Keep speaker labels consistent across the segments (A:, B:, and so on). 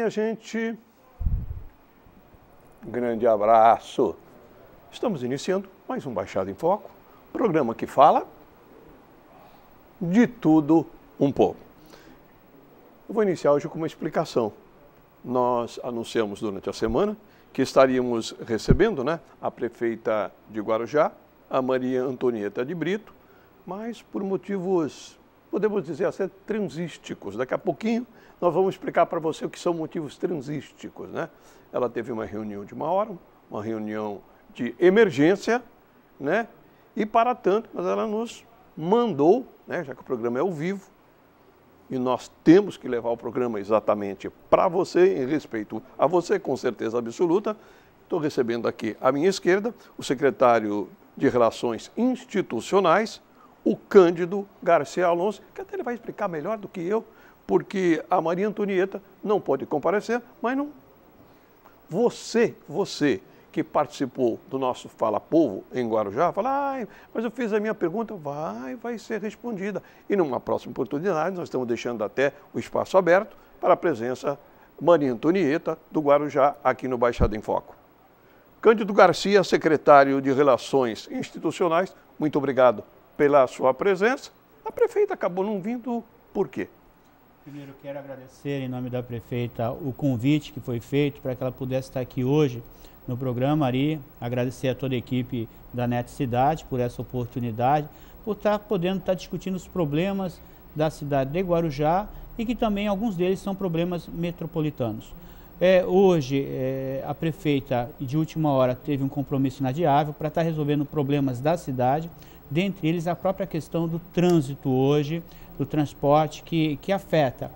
A: minha gente. Um grande abraço. Estamos iniciando mais um Baixada em Foco, programa que fala de tudo um pouco. Eu vou iniciar hoje com uma explicação. Nós anunciamos durante a semana que estaríamos recebendo, a prefeita de Guarujá, a Maria Antonieta de Brito, mas por motivos, podemos dizer assim, transísticos. Daqui a pouquinho nós vamos explicar para você o que são motivos transísticos, Ela teve uma reunião de uma hora, uma reunião de emergência, E para tanto, mas ela nos mandou, já que o programa é ao vivo, e nós temos que levar o programa exatamente para você, em respeito a você, com certeza absoluta. Estou recebendo aqui à minha esquerda o secretário de Relações Institucionais, o Cândido Garcia Alonso, que até ele vai explicar melhor do que eu, porque a Maria Antonieta não pode comparecer, mas não. Você que participou do nosso Fala Povo em Guarujá, fala, mas eu fiz a minha pergunta, vai ser respondida. E numa próxima oportunidade, nós estamos deixando até o espaço aberto para a presença Maria Antonieta do Guarujá aqui no Baixada em Foco. Cândido Garcia, secretário de Relações Institucionais, muito obrigado pela sua presença. A prefeita acabou não vindo, por quê?
B: Primeiro, quero agradecer, em nome da prefeita, o convite que foi feito para que ela pudesse estar aqui hoje no programa, Ari. Agradecer a toda a equipe da NET Cidade por essa oportunidade, por podendo estar discutindo os problemas da cidade de Guarujá e que também alguns deles são problemas metropolitanos. Hoje, a prefeita, de última hora, teve um compromisso inadiável para estar resolvendo problemas da cidade, dentre eles a própria questão do trânsito hoje, do transporte, que afeta.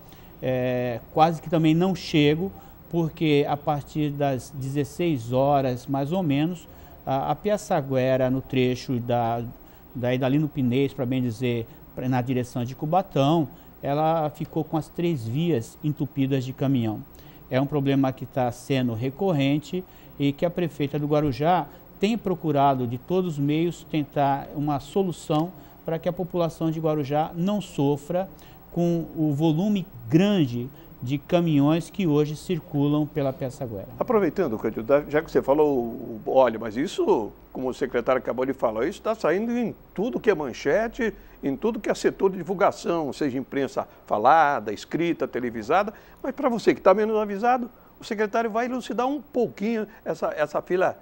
B: Quase que também não chego, porque a partir das 16 horas, mais ou menos, a Piaçaguera, no trecho da Idalino Pinês, para bem dizer, na direção de Cubatão, ela ficou com as 3 vias entupidas de caminhão. É um problema que está sendo recorrente e que a prefeita do Guarujá tem procurado, de todos os meios, tentar uma solução para que a população de Guarujá não sofra com o volume grande de caminhões que hoje circulam pela Piaçaguera.
A: Aproveitando, Cândido, já que você falou, olha, mas isso, como o secretário acabou de falar, isso está saindo em tudo que é manchete, em tudo que é setor de divulgação, seja imprensa falada, escrita, televisada, mas para você que está menos avisado, o secretário vai elucidar um pouquinho essa fila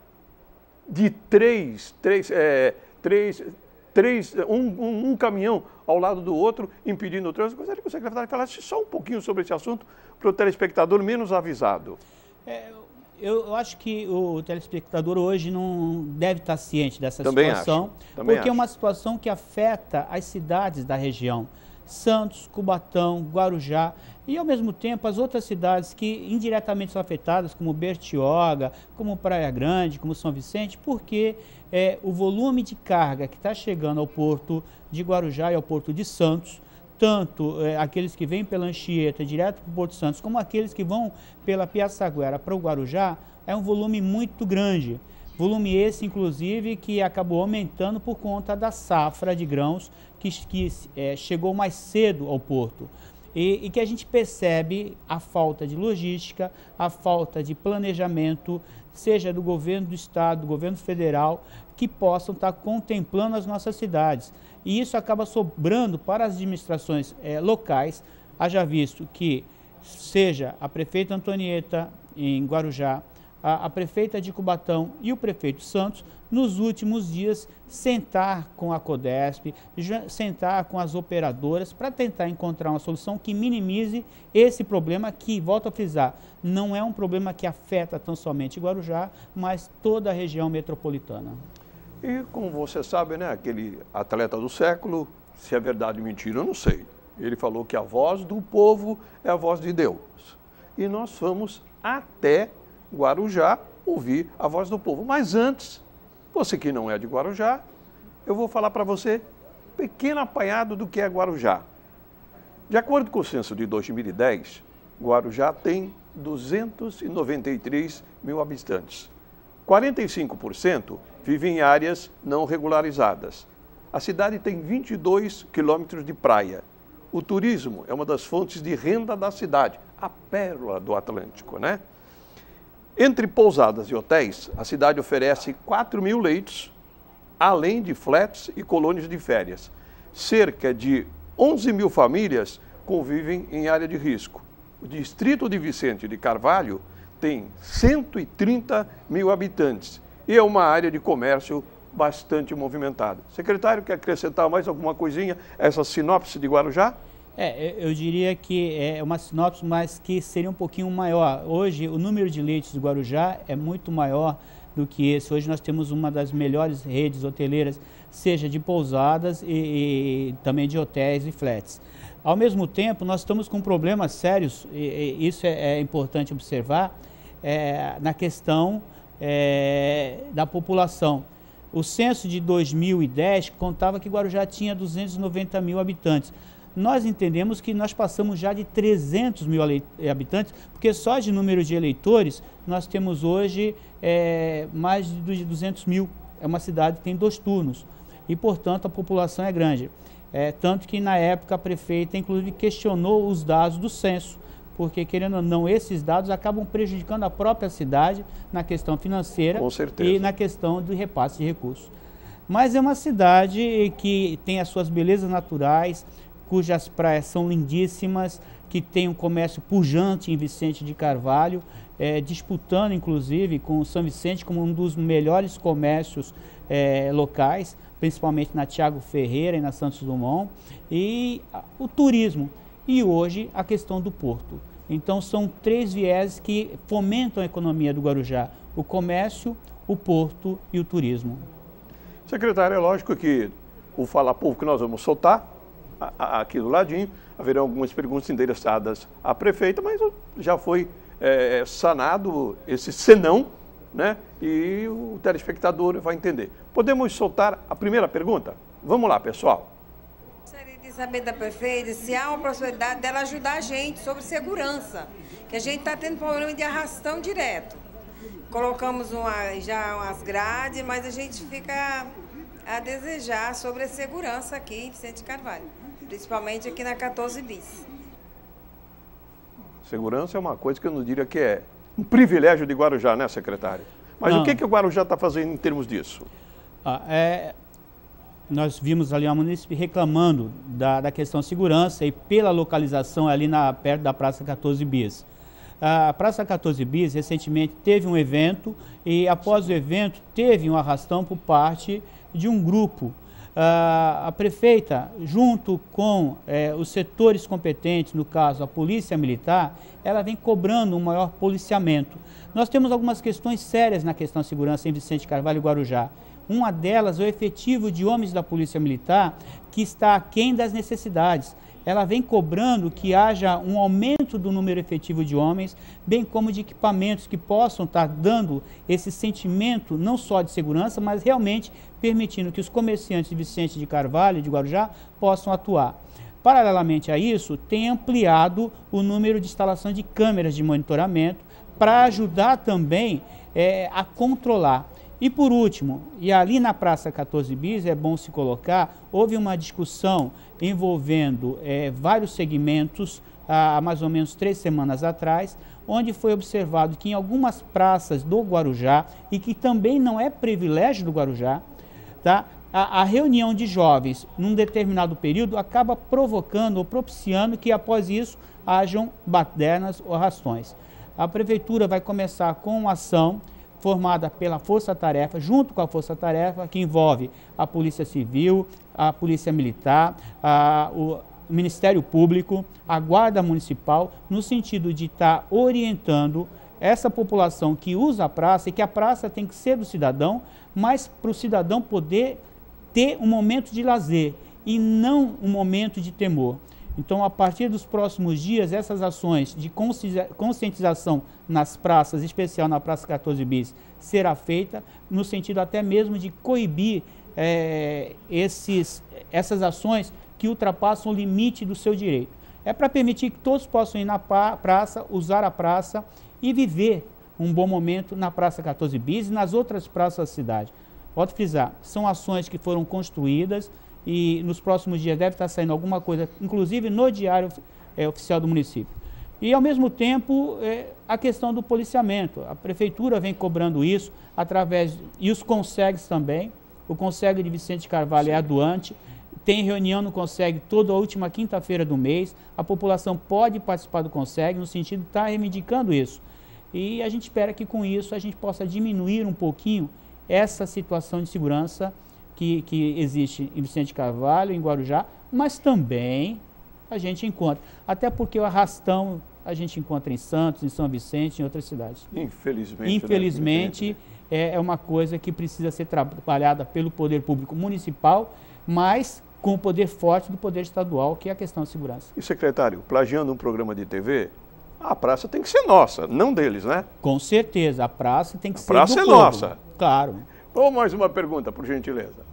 A: de um caminhão ao lado do outro, impedindo o trânsito. Gostaria que o secretário falasse só um pouquinho sobre esse assunto para o telespectador menos avisado.
B: Eu acho que o telespectador hoje não deve estar ciente dessa
A: Também
B: situação, porque é uma situação que afeta as cidades da região. Santos, Cubatão, Guarujá e, ao mesmo tempo, as outras cidades que indiretamente são afetadas, como Bertioga, como Praia Grande, como São Vicente, porque o volume de carga que está chegando ao porto de Guarujá e ao porto de Santos, tanto aqueles que vêm pela Anchieta direto para o Porto Santos, como aqueles que vão pela Piaçaguera para o Guarujá, é um volume muito grande. Volume esse, inclusive, que acabou aumentando por conta da safra de grãos que chegou mais cedo ao porto. E que a gente percebe a falta de logística, a falta de planejamento, seja do governo do estado, do governo federal, que possam estar contemplando as nossas cidades. E isso acaba sobrando para as administrações locais, haja visto que seja a prefeita Antonieta em Guarujá, a prefeita de Cubatão e o prefeito Santos, nos últimos dias, sentar com a Codesp, sentar com as operadoras para tentar encontrar uma solução que minimize esse problema que, volto a frisar, não é um problema que afeta tão somente Guarujá, mas toda a região metropolitana.
A: E como você sabe, aquele atleta do século, se é verdade ou mentira, eu não sei. Ele falou que a voz do povo é a voz de Deus. E nós fomos até Guarujá ouvir a voz do povo. Mas antes, você que não é de Guarujá, eu vou falar para você um pequeno apanhado do que é Guarujá. De acordo com o censo de 2010, Guarujá tem 293 mil habitantes. 45% vivem em áreas não regularizadas. A cidade tem 22 quilômetros de praia. o turismo é uma das fontes de renda da cidade, a pérola do Atlântico, né? Entre pousadas e hotéis, a cidade oferece 4.000 leitos, além de flats e colônias de férias. Cerca de 11.000 famílias convivem em área de risco. O distrito de Vicente de Carvalho tem 130.000 habitantes e é uma área de comércio bastante movimentada. Secretário, quer acrescentar mais alguma coisinha a essa sinopse de Guarujá?
B: Eu diria que é uma sinopse, mas que seria um pouquinho maior. Hoje, o número de leitos de Guarujá é muito maior do que esse. Hoje nós temos uma das melhores redes hoteleiras, seja de pousadas e também de hotéis e flats. Ao mesmo tempo, nós estamos com problemas sérios, e isso é importante observar, na questão da população. O censo de 2010 contava que Guarujá tinha 290.000 habitantes. Nós entendemos que nós passamos já de 300.000 habitantes, porque só de número de eleitores nós temos hoje mais de 200.000. É uma cidade que tem 2 turnos e, portanto, a população é grande. Tanto que, na época, a prefeita, inclusive, questionou os dados do censo, porque, querendo ou não, esses dados acabam prejudicando a própria cidade na questão financeira e na questão do repasse de recursos. Mas é uma cidade que tem as suas belezas naturais, cujas praias são lindíssimas, que tem um comércio pujante em Vicente de Carvalho, disputando, inclusive, com o São Vicente como um dos melhores comércios locais, principalmente na Tiago Ferreira e na Santos Dumont, e o turismo. E hoje a questão do porto. Então são 3 vieses que fomentam a economia do Guarujá: o comércio, o porto e o turismo.
A: Secretário, é lógico que o Fala Povo que nós vamos soltar, aqui do ladinho, haverão algumas perguntas endereçadas à prefeita, mas já foi sanado esse senão, né? E o telespectador vai entender. Podemos soltar a primeira pergunta? Vamos lá, pessoal.
C: Gostaria de saber da prefeita se há uma possibilidade dela ajudar a gente sobre segurança, que a gente está tendo problema de arrastão direto. Colocamos já umas grades, mas a gente fica a desejar sobre a segurança aqui em Vicente de Carvalho, principalmente aqui na 14 bis.
A: Segurança é uma coisa que eu não diria que é um privilégio de Guarujá, né, secretário? Mas o que o Guarujá está fazendo em termos disso?
B: Nós vimos ali a munícipe reclamando da questão de segurança e pela localização ali perto da Praça 14 Bis. A Praça 14 Bis recentemente teve um evento e após o evento teve um arrastão por parte de um grupo. A prefeita, junto com os setores competentes, no caso a Polícia Militar, ela vem cobrando um maior policiamento. Nós temos algumas questões sérias na questão de segurança em Vicente Carvalho e Guarujá. Uma delas é o efetivo de homens da Polícia Militar, que está aquém das necessidades. Ela vem cobrando que haja um aumento do número efetivo de homens, bem como de equipamentos que possam estar dando esse sentimento não só de segurança, mas realmente permitindo que os comerciantes de Vicente de Carvalho e de Guarujá possam atuar. Paralelamente a isso, tem ampliado o número de instalação de câmeras de monitoramento para ajudar também a controlar. E por último, e ali na Praça 14 Bis, é bom se colocar, houve uma discussão envolvendo vários segmentos há mais ou menos 3 semanas atrás, onde foi observado que em algumas praças do Guarujá, e que também não é privilégio do Guarujá, tá? A reunião de jovens num determinado período acaba provocando ou propiciando que após isso hajam badernas ou arrastões. A Prefeitura vai começar com uma ação formada pela Força Tarefa, junto com a Força Tarefa, que envolve a Polícia Civil, a Polícia Militar, o Ministério Público, a Guarda Municipal, no sentido de estar orientando essa população que usa a praça, e que a praça tem que ser do cidadão, mas para o cidadão poder ter um momento de lazer e não um momento de temor. Então, a partir dos próximos dias, essas ações de conscientização nas praças, em especial na Praça 14 Bis, será feita no sentido até mesmo de coibir essas ações que ultrapassam o limite do seu direito. É para permitir que todos possam ir na praça, usar a praça e viver um bom momento na Praça 14 Bis e nas outras praças da cidade. Pode frisar, são ações que foram construídas e nos próximos dias deve estar saindo alguma coisa, inclusive no Diário Oficial do município. E, ao mesmo tempo, a questão do policiamento. A Prefeitura vem cobrando isso, e os CONSEGs também. O CONSEG de Vicente Carvalho é atuante, tem reunião no CONSEG toda a última quinta-feira do mês. A população pode participar do CONSEG, no sentido de estar reivindicando isso. E a gente espera que, com isso, a gente possa diminuir um pouquinho essa situação de segurança que existe em Vicente Carvalho, em Guarujá, mas também a gente encontra. Até porque o arrastão a gente encontra em Santos, em São Vicente, em outras cidades.
A: Infelizmente.
B: Infelizmente, né? É uma coisa que precisa ser trabalhada pelo poder público municipal, mas com o poder forte do poder estadual, que é a questão de segurança.
A: E, secretário, plagiando um programa de TV, a praça tem que ser nossa, não deles, né?
B: Com certeza, a praça tem que ser
A: do povo. A praça é nossa.
B: Claro.
A: Ou mais uma pergunta, por gentileza.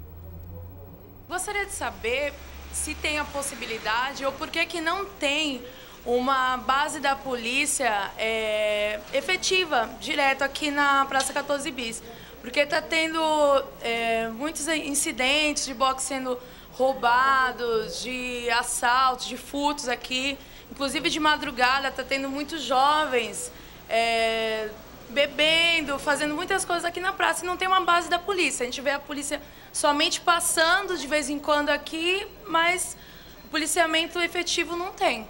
D: Gostaria de saber se tem a possibilidade ou por que não tem uma base da polícia efetiva, direto aqui na Praça 14 Bis. Porque está tendo muitos incidentes de boxe sendo roubados, de assaltos, de furtos aqui. Inclusive de madrugada está tendo muitos jovens bebendo, fazendo muitas coisas aqui na praça e não tem uma base da polícia. A gente vê a polícia somente passando de vez em quando aqui, mas o policiamento efetivo não tem.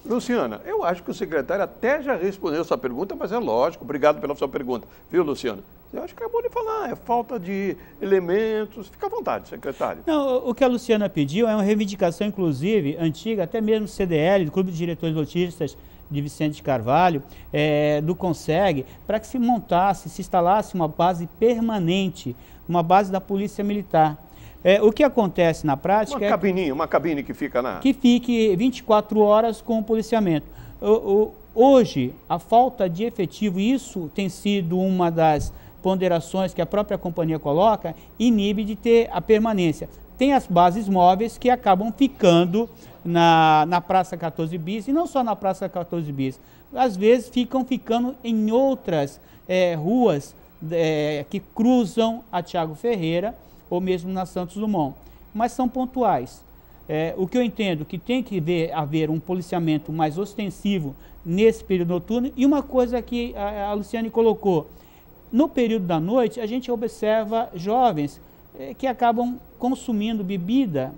A: Luciana, eu acho que o secretário até já respondeu essa pergunta, mas é lógico. Obrigado pela sua pergunta. Viu, Luciana? Eu acho que acabou de falar, é falta de elementos. Fica à vontade, secretário.
B: Não, o que a Luciana pediu é uma reivindicação, inclusive, antiga, até mesmo do CDL, do Clube de Diretores Lotistas de Vicente Carvalho, do CONSEG, para que se montasse, se instalasse uma base permanente, uma base da Polícia Militar. O que acontece na prática
A: uma cabine que fica na...
B: Que fique 24 horas com o policiamento. Hoje, a falta de efetivo, isso tem sido uma das ponderações que a própria companhia coloca, inibe de ter a permanência. Tem as bases móveis que acabam ficando na Praça 14 Bis, e não só na Praça 14 Bis, às vezes ficando em outras ruas que cruzam a Thiago Ferreira, ou mesmo na Santos Dumont, mas são pontuais. O que eu entendo que tem que haver um policiamento mais ostensivo nesse período noturno, e uma coisa que a Luciane colocou, no período da noite a gente observa jovens que acabam consumindo bebida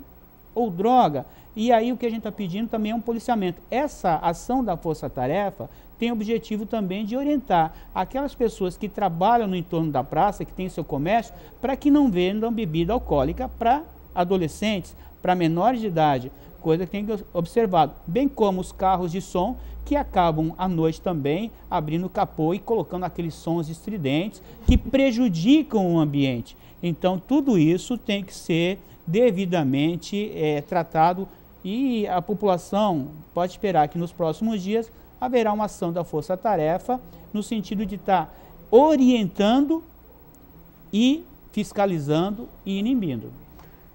B: ou droga, e aí o que a gente está pedindo também é um policiamento. Essa ação da Força Tarefa tem o objetivo também de orientar aquelas pessoas que trabalham no entorno da praça, que têm seu comércio, para que não vendam bebida alcoólica para adolescentes, para menores de idade, coisa que tem que ser observado, bem como os carros de som que acabam à noite também abrindo o capô e colocando aqueles sons estridentes que prejudicam o ambiente. Então tudo isso tem que ser devidamente tratado, e a população pode esperar que nos próximos dias haverá uma ação da Força Tarefa no sentido de estar orientando e fiscalizando e inibindo.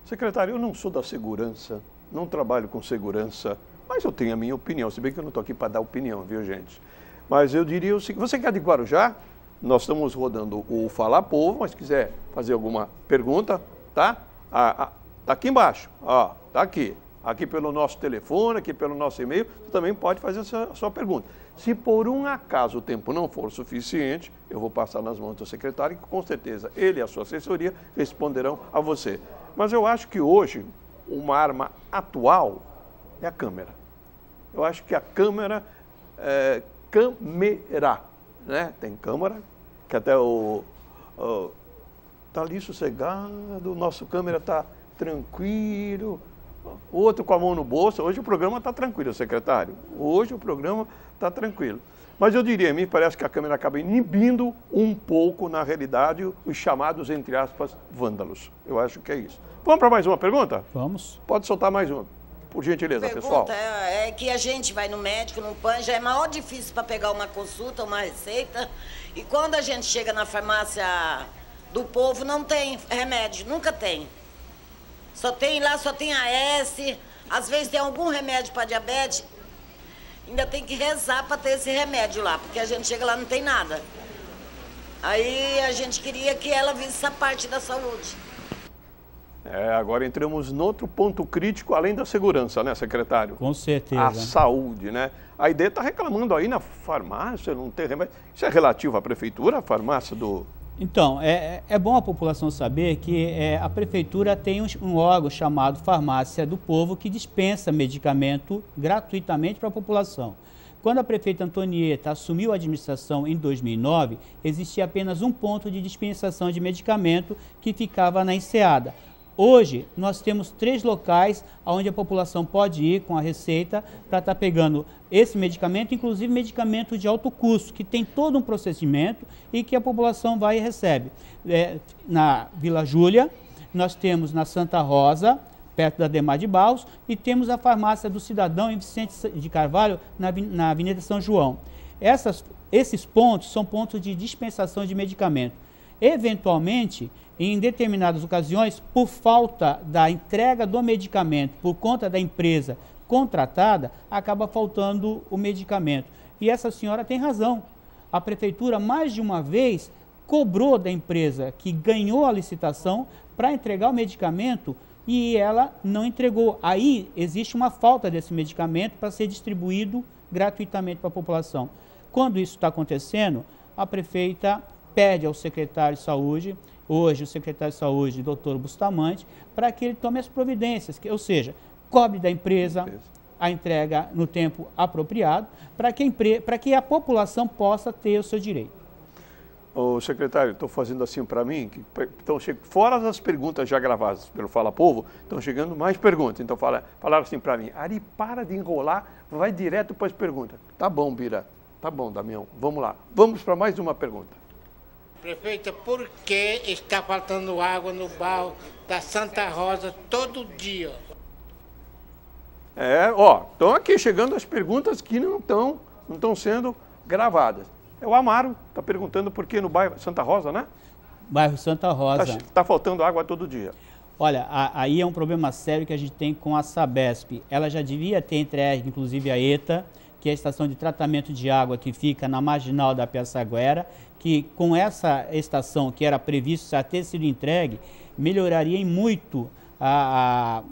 A: Secretário, eu não sou da segurança, não trabalho com segurança, mas eu tenho a minha opinião, se bem que eu não estou aqui para dar opinião, viu, gente? Mas eu diria o seguinte: você que é de Guarujá, nós estamos rodando o Fala Povo, mas se quiser fazer alguma pergunta, tá? Tá aqui embaixo, ó, tá aqui. Aqui pelo nosso telefone, aqui pelo nosso e-mail, você também pode fazer a sua pergunta. Se por um acaso o tempo não for suficiente, eu vou passar nas mãos do secretário, que com certeza ele e a sua assessoria responderão a você. Mas eu acho que hoje uma arma atual é a câmera. Eu acho que a câmera né? Tem câmera, que até tá ali sossegado, o nosso câmera tá tranquilo, o outro com a mão no bolso. Hoje o programa está tranquilo, secretário. Hoje o programa está tranquilo. Mas eu diria, me parece que a câmera acaba inibindo um pouco, na realidade, os chamados, entre aspas, vândalos. Eu acho que é isso. Vamos para mais uma pergunta?
B: Vamos.
A: Pode soltar mais uma, por gentileza, pessoal.
E: A pergunta é que a gente vai no médico, no PAN, já é maior difícil para pegar uma consulta, uma receita. E quando a gente chega na farmácia do povo, não tem remédio, nunca tem. Só tem AS, às vezes tem algum remédio para diabetes, ainda tem que rezar para ter esse remédio lá, porque a gente chega lá e não tem nada. Aí a gente queria que ela visse essa parte da saúde.
A: Agora entramos no outro ponto crítico, além da segurança, né, secretário?
B: Com certeza.
A: A saúde, né? A IDE está reclamando aí na farmácia, não tem remédio. Isso é relativo à prefeitura, a farmácia do...
B: Então, é bom a população saber que a prefeitura tem um órgão chamado Farmácia do Povo que dispensa medicamento gratuitamente para a população. Quando a prefeita Antonieta assumiu a administração em 2009, existia apenas um ponto de dispensação de medicamento que ficava na Enseada. Hoje, nós temos 3 locais onde a população pode ir com a receita para estar pegando esse medicamento, inclusive medicamento de alto custo, que tem todo um procedimento e que a população vai e recebe. Na Vila Júlia, nós temos na Santa Rosa, perto da Ademar de Barros, e temos a farmácia do Cidadão em Vicente de Carvalho, na Avenida São João. Esses pontos são pontos de dispensação de medicamento. Eventualmente, em determinadas ocasiões, por falta da entrega do medicamento, por conta da empresa contratada, acaba faltando o medicamento. E essa senhora tem razão. A prefeitura, mais de uma vez, cobrou da empresa que ganhou a licitação para entregar o medicamento e ela não entregou. Aí existe uma falta desse medicamento para ser distribuído gratuitamente para a população. Quando isso está acontecendo, a prefeita pede ao secretário de Saúde, hoje o secretário de Saúde, doutor Bustamante, para que ele tome as providências, ou seja, cobre da empresa a entrega no tempo apropriado, para que a população possa ter o seu direito.
A: Ô, secretário, estou fazendo assim para mim, fora das perguntas já gravadas pelo Fala Povo, estão chegando mais perguntas. Então falaram assim para mim, Ari, para de enrolar, vai direto para as perguntas. Tá bom, Bira, tá bom, Damião, vamos lá. Vamos para mais uma pergunta.
F: Prefeita, por que está faltando água no bairro da Santa Rosa todo dia?
A: Estão aqui chegando as perguntas que não estão sendo gravadas. O Amaro está perguntando por que no bairro Santa Rosa, né?
B: Bairro Santa Rosa.
A: Está faltando água todo dia.
B: Olha, aí é um problema sério que a gente tem com a Sabesp. Ela já devia ter entregue, inclusive, a ETA, que é a estação de tratamento de água que fica na marginal da Piaçaguera, que com essa estação que era previsto já ter sido entregue, melhoraria em muito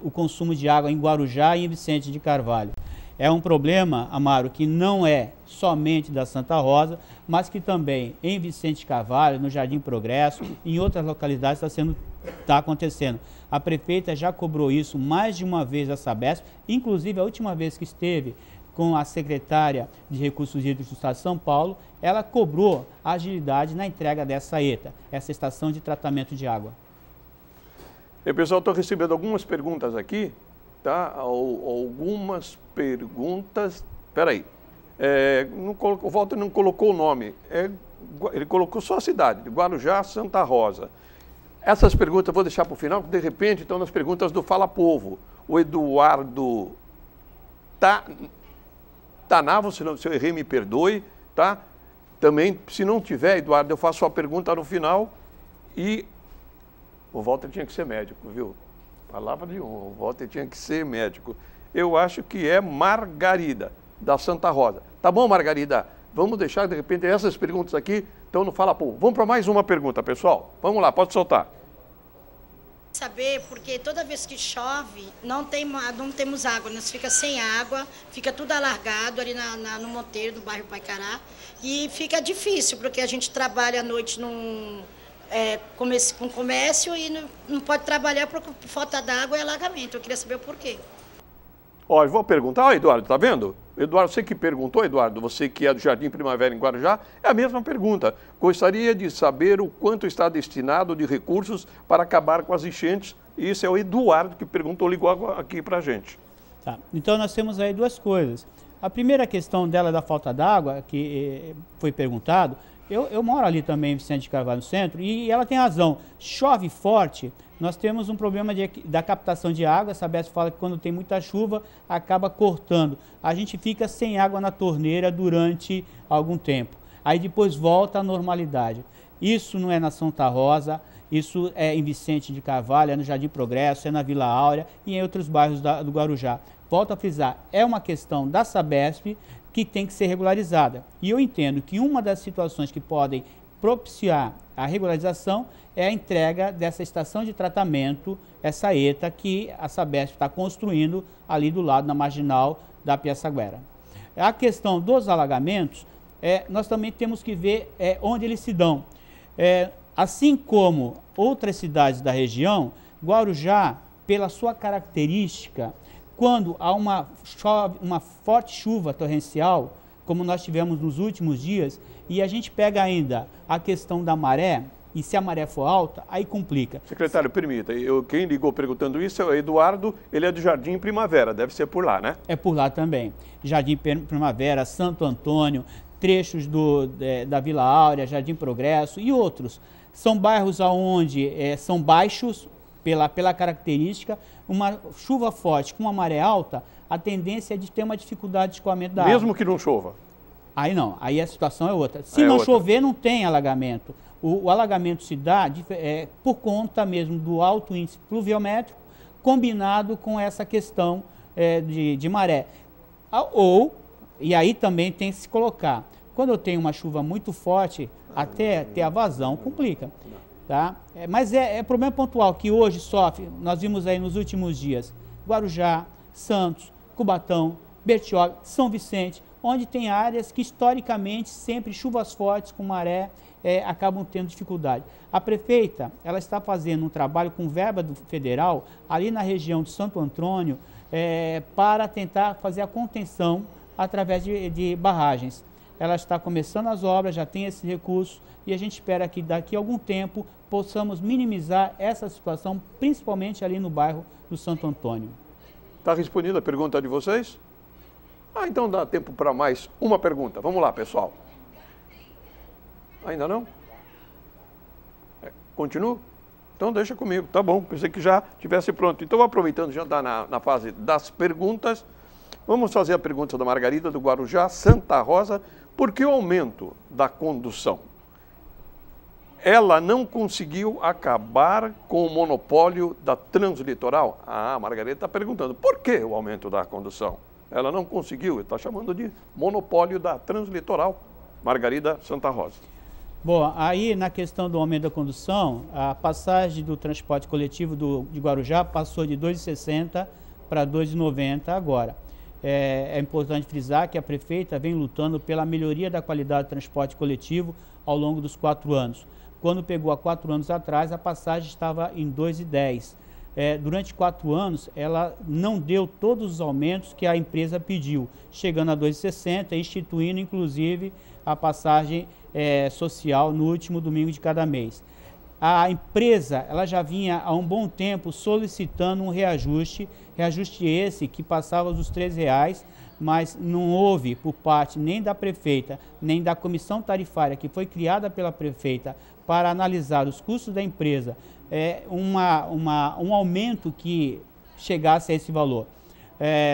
B: o consumo de água em Guarujá e em Vicente de Carvalho. É um problema, Amaro, que não é somente da Santa Rosa, mas que também em Vicente de Carvalho, no Jardim Progresso, em outras localidades está acontecendo. A prefeita já cobrou isso mais de uma vez a Sabesp, inclusive a última vez que esteve com a secretária de Recursos Hídricos do Estado de São Paulo, ela cobrou agilidade na entrega dessa ETA, essa estação de tratamento de água.
A: Pessoal, estou recebendo algumas perguntas aqui, tá? Algumas perguntas... Espera aí. O Walter não colocou o nome. Ele colocou só a cidade, Guarujá, Santa Rosa. Essas perguntas eu vou deixar para o final, porque de repente estão nas perguntas do Fala Povo. O Eduardo Tanavo, se eu errei, me perdoe, tá? Também, se não tiver, Eduardo, eu faço a pergunta no final e o Walter tinha que ser médico, viu? Palavra de honra, o Walter tinha que ser médico. Eu acho que é Margarida, da Santa Rosa. Tá bom, Margarida? Vamos deixar, de repente, essas perguntas aqui, então não fala, pô. Vamos para mais uma pergunta, pessoal. Vamos lá, pode soltar.
G: Saber, porque toda vez que chove, não temos água, nós fica sem água, fica tudo alargado ali no Monteiro, no bairro Paicará, e fica difícil, porque a gente trabalha à noite com comércio e não pode trabalhar por falta d'água e alagamento. Eu queria saber o porquê.
A: Ó, eu vou perguntar, Eduardo, tá vendo? Eduardo, você que perguntou, Eduardo, você que é do Jardim Primavera em Guarujá, é a mesma pergunta. Gostaria de saber o quanto está destinado de recursos para acabar com as enchentes. E esse é o Eduardo que perguntou, ligou aqui para a gente.
B: Tá. Então nós temos aí duas coisas. A primeira questão dela da falta d'água, que foi perguntado, eu moro ali também em Vicente de Carvalho, no centro, e ela tem razão. Chove forte, nós temos um problema da captação de água. A Sabesp fala que quando tem muita chuva, acaba cortando. A gente fica sem água na torneira durante algum tempo. Aí depois volta à normalidade. Isso não é na Santa Rosa, isso é em Vicente de Carvalho, é no Jardim Progresso, é na Vila Áurea e em outros bairros do Guarujá. Volto a frisar, é uma questão da Sabesp que tem que ser regularizada. E eu entendo que uma das situações que podem propiciar a regularização é a entrega dessa estação de tratamento, essa ETA que a Sabesp está construindo ali do lado, na marginal da Piaçaguera. A questão dos alagamentos, nós também temos que ver onde eles se dão. Assim como outras cidades da região, Guarujá, pela sua característica, quando há uma forte chuva torrencial, como nós tivemos nos últimos dias, e a gente pega ainda a questão da maré, e se a maré for alta, aí complica.
A: Secretário, permita, quem ligou perguntando isso é o Eduardo, ele é do Jardim Primavera, deve ser por lá, né?
B: É por lá também. Jardim Primavera, Santo Antônio, trechos da Vila Áurea, Jardim Progresso e outros. São bairros onde são baixos, pela característica, uma chuva forte com uma maré alta, a tendência é de ter uma dificuldade de escoamento da água.
A: Mesmo que não chova?
B: Aí não, aí a situação é outra. Se não chover, não tem alagamento. O alagamento se dá por conta mesmo do alto índice pluviométrico, combinado com essa questão de maré. E aí também tem que se colocar, quando eu tenho uma chuva muito forte, até ter a vazão, complica. Tá? Mas é problema pontual que hoje sofre, nós vimos aí nos últimos dias, Guarujá, Santos, Cubatão, Bertioga, São Vicente, onde tem áreas que historicamente sempre chuvas fortes com maré acabam tendo dificuldade. A prefeita, ela está fazendo um trabalho com verba do federal ali na região de Santo Antônio para tentar fazer a contenção através de barragens. Ela está começando as obras, já tem esse recurso e a gente espera que daqui a algum tempo possamos minimizar essa situação, principalmente ali no bairro do Santo Antônio.
A: Está respondida a pergunta de vocês? Então dá tempo para mais uma pergunta. Vamos lá, pessoal. Ainda não? Continua? Então deixa comigo, tá bom, pensei que já estivesse pronto. Então, aproveitando, já está na fase das perguntas, vamos fazer a pergunta da Margarida, do Guarujá, Santa Rosa. Por que o aumento da condução? Ela não conseguiu acabar com o monopólio da Translitoral? A Margarida está perguntando, por que o aumento da condução? Ela não conseguiu, está chamando de monopólio da Translitoral. Margarida, Santa Rosa.
B: Bom, aí na questão do aumento da condução, a passagem do transporte coletivo de Guarujá passou de R$ 2,60 para R$ 2,90 agora. É importante frisar que a prefeita vem lutando pela melhoria da qualidade do transporte coletivo ao longo dos 4 anos. Quando pegou há 4 anos atrás, a passagem estava em R$ 2,10. Durante 4 anos, ela não deu todos os aumentos que a empresa pediu, chegando a R$ 2,60, instituindo inclusive a passagem social no último domingo de cada mês. A empresa ela já vinha há um bom tempo solicitando um reajuste esse que passava dos R$ 13, mas não houve por parte nem da prefeita, nem da comissão tarifária que foi criada pela prefeita para analisar os custos da empresa, um aumento que chegasse a esse valor.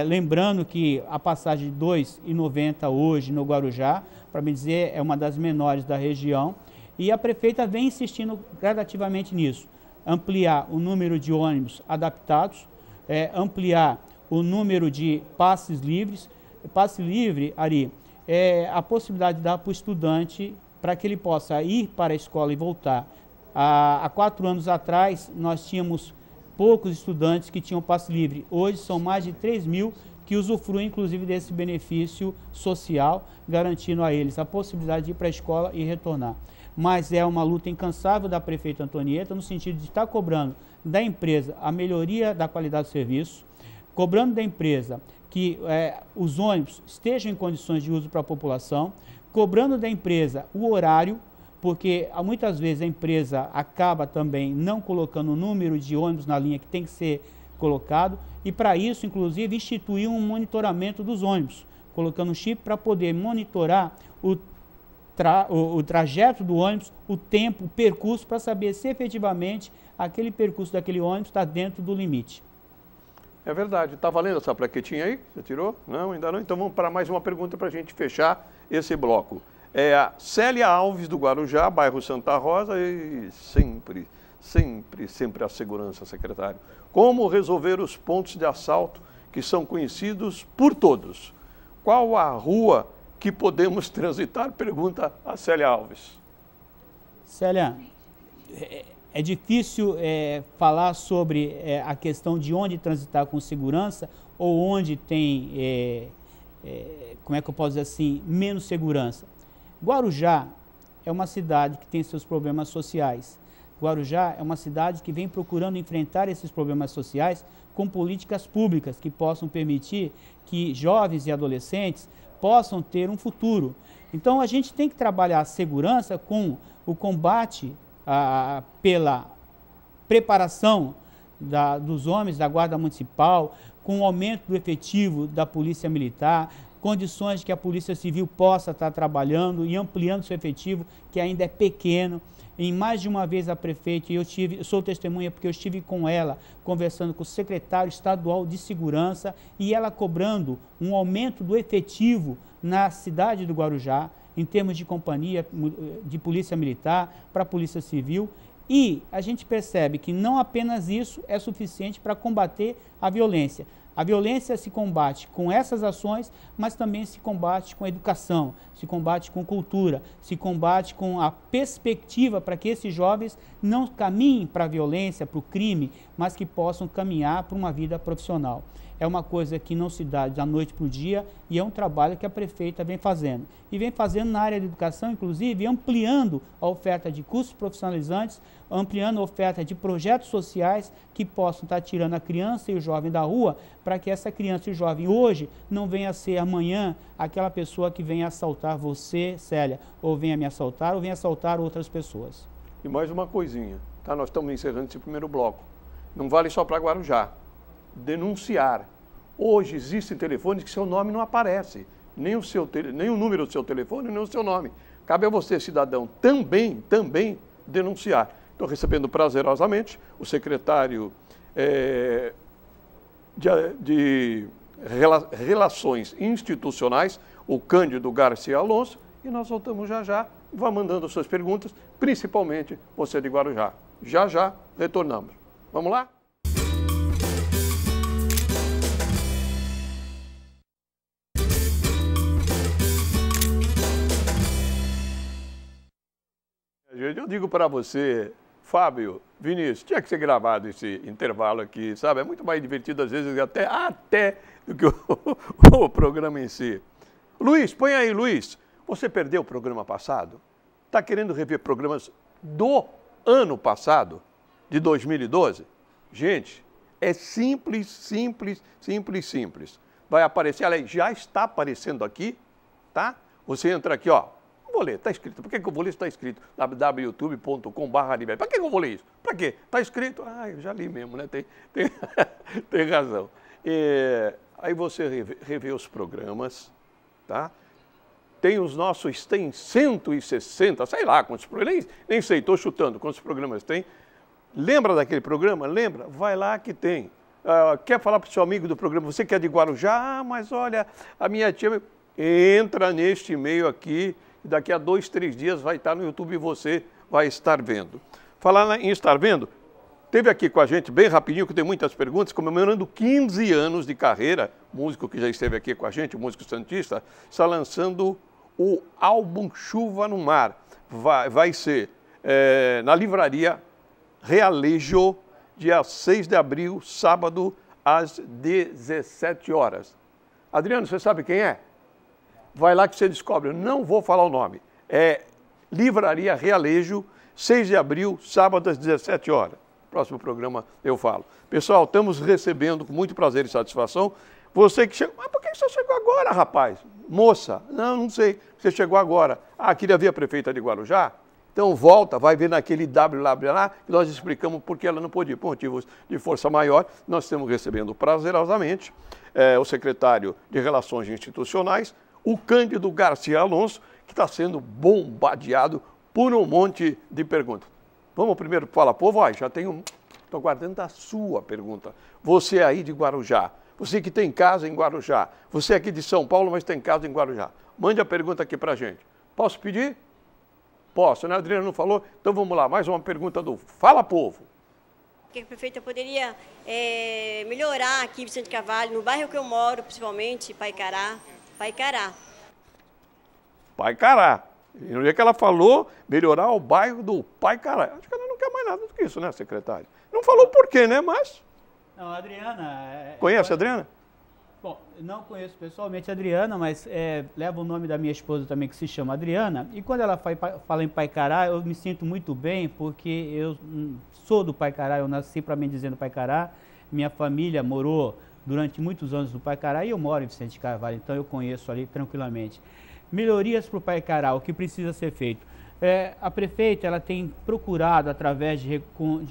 B: Lembrando que a passagem de R$ 2,90 hoje no Guarujá, para me dizer, é uma das menores da região, e a prefeita vem insistindo gradativamente nisso, ampliar o número de ônibus adaptados, ampliar o número de passes livres. Passe livre, Ari, é a possibilidade de dar para o estudante para que ele possa ir para a escola e voltar. Há 4 anos atrás, nós tínhamos poucos estudantes que tinham passe livre. Hoje são mais de 3 mil que usufruem, inclusive, desse benefício social, garantindo a eles a possibilidade de ir para a escola e retornar. Mas é uma luta incansável da prefeita Antonieta, no sentido de estar cobrando da empresa a melhoria da qualidade do serviço, cobrando da empresa que os ônibus estejam em condições de uso para a população, cobrando da empresa o horário, porque muitas vezes a empresa acaba também não colocando o número de ônibus na linha que tem que ser colocado, e para isso, inclusive, instituir um monitoramento dos ônibus, colocando um chip para poder monitorar o trajeto do ônibus, o tempo, o percurso, para saber se efetivamente aquele percurso daquele ônibus está dentro do limite.
A: É verdade. Está valendo essa plaquetinha aí? Você tirou? Não, ainda não. Então vamos para mais uma pergunta para a gente fechar esse bloco. É a Célia Alves, do Guarujá, bairro Santa Rosa, e sempre a segurança, secretário. Como resolver os pontos de assalto que são conhecidos por todos? Qual a rua que podemos transitar? Pergunta a Célia Alves.
B: Célia, é difícil falar sobre a questão de onde transitar com segurança ou onde tem, como é que eu posso dizer assim, menos segurança. Guarujá é uma cidade que tem seus problemas sociais. Guarujá é uma cidade que vem procurando enfrentar esses problemas sociais com políticas públicas que possam permitir que jovens e adolescentes possam ter um futuro. Então, a gente tem que trabalhar a segurança com o combate pela preparação dos homens da Guarda Municipal, com o aumento do efetivo da Polícia Militar, condições de que a Polícia Civil possa estar trabalhando e ampliando seu efetivo, que ainda é pequeno. Em mais de uma vez a prefeita, e eu sou testemunha porque eu estive com ela, conversando com o secretário estadual de segurança, e ela cobrando um aumento do efetivo na cidade do Guarujá, em termos de companhia de polícia militar para a polícia civil, e a gente percebe que não apenas isso é suficiente para combater a violência. A violência se combate com essas ações, mas também se combate com educação, se combate com cultura, se combate com a perspectiva para que esses jovens não caminhem para a violência, para o crime, mas que possam caminhar para uma vida profissional. É uma coisa que não se dá da noite para o dia e é um trabalho que a prefeita vem fazendo. E vem fazendo na área da educação, inclusive, ampliando a oferta de cursos profissionalizantes, ampliando a oferta de projetos sociais que possam estar tirando a criança e o jovem da rua, para que essa criança e o jovem hoje não venha a ser amanhã aquela pessoa que venha assaltar você, Célia, ou venha me assaltar, ou venha assaltar outras pessoas.
A: E mais uma coisinha, tá? Nós estamos encerrando esse primeiro bloco. Não vale só para Guarujá. Denunciar. Hoje existem telefones que seu nome não aparece, nem o número do seu telefone, nem o seu nome. Cabe a você, cidadão, também denunciar. Estou recebendo prazerosamente o secretário de Relações Institucionais, o Cândido Garcia Alonso, e nós voltamos já. Vá mandando suas perguntas, principalmente você de Guarujá. Já retornamos. Vamos lá? Eu digo para você, Fábio, Vinícius, tinha que ser gravado esse intervalo aqui, sabe? É muito mais divertido, às vezes, até do que o programa em si. Luiz, põe aí, Luiz. Você perdeu o programa passado? Está querendo rever programas do ano passado, de 2012? Gente, é simples. Vai aparecer, aliás, já está aparecendo aqui, tá? Você entra aqui, ó. Vou ler, está escrito. Por que eu vou ler isso? Está escrito www.youtube.com/Arivelli. Para que eu vou ler isso? Para quê? Está escrito? Ah, eu já li mesmo, né? Tem razão. Aí você revê os programas, tá? Tem os nossos, tem 160, sei lá quantos programas, nem sei, estou chutando quantos programas tem. Lembra daquele programa? Lembra? Vai lá que tem. Quer falar para o seu amigo do programa, você que é de Guarujá? Ah, mas olha, a minha tia... Entra neste e-mail aqui, daqui a 2, 3 dias vai estar no YouTube e você vai estar vendo. Falar em estar vendo, teve aqui com a gente, bem rapidinho, que tem muitas perguntas, comemorando 15 anos de carreira, músico que já esteve aqui com a gente, o músico santista, está lançando o álbum Chuva no Mar. Vai ser na livraria Realejo, dia 6 de abril, sábado, às 17 horas. Adriano, você sabe quem é? Vai lá que você descobre, eu não vou falar o nome. É Livraria Realejo, 6 de abril, sábado às 17 horas. Próximo programa eu falo. Pessoal, estamos recebendo com muito prazer e satisfação. Você que chegou, mas por que você chegou agora, rapaz? Moça, não sei, você chegou agora. Ah, queria ver a prefeita de Guarujá? Então volta, vai ver naquele WW lá, que nós explicamos por que ela não pôde ir, por motivos de força maior. Nós estamos recebendo prazerosamente o secretário de Relações Institucionais, o Cândido Garcia Alonso, que está sendo bombardeado por um monte de perguntas. Vamos primeiro para o Fala Povo? Já tenho, estou guardando a sua pergunta. Você aí de Guarujá, você que tem casa em Guarujá, você aqui de São Paulo, mas tem casa em Guarujá. Mande a pergunta aqui para a gente. Posso pedir? Posso, né? A Adriana não falou? Então vamos lá, mais uma pergunta do Fala Povo.
H: Que a prefeita poderia melhorar aqui em Vicente Carvalho, no bairro que eu moro, principalmente, Paicará.
A: E no dia que ela falou melhorar o bairro do Paicará, acho que ela não quer mais nada do que isso, né, secretária? Não falou por quê, né, mas...
B: Não, a Adriana...
A: Conhece a Adriana?
B: Bom, não conheço pessoalmente a Adriana, mas leva o nome da minha esposa também, que se chama Adriana. E quando ela fala em Paicará, eu me sinto muito bem, porque eu sou do Paicará, eu nasci para mim dizendo Paicará. Minha família morou durante muitos anos no Paicará e eu moro em Vicente de Carvalho, então eu conheço ali tranquilamente. Melhorias para o Paicará, o que precisa ser feito? A prefeita ela tem procurado, através de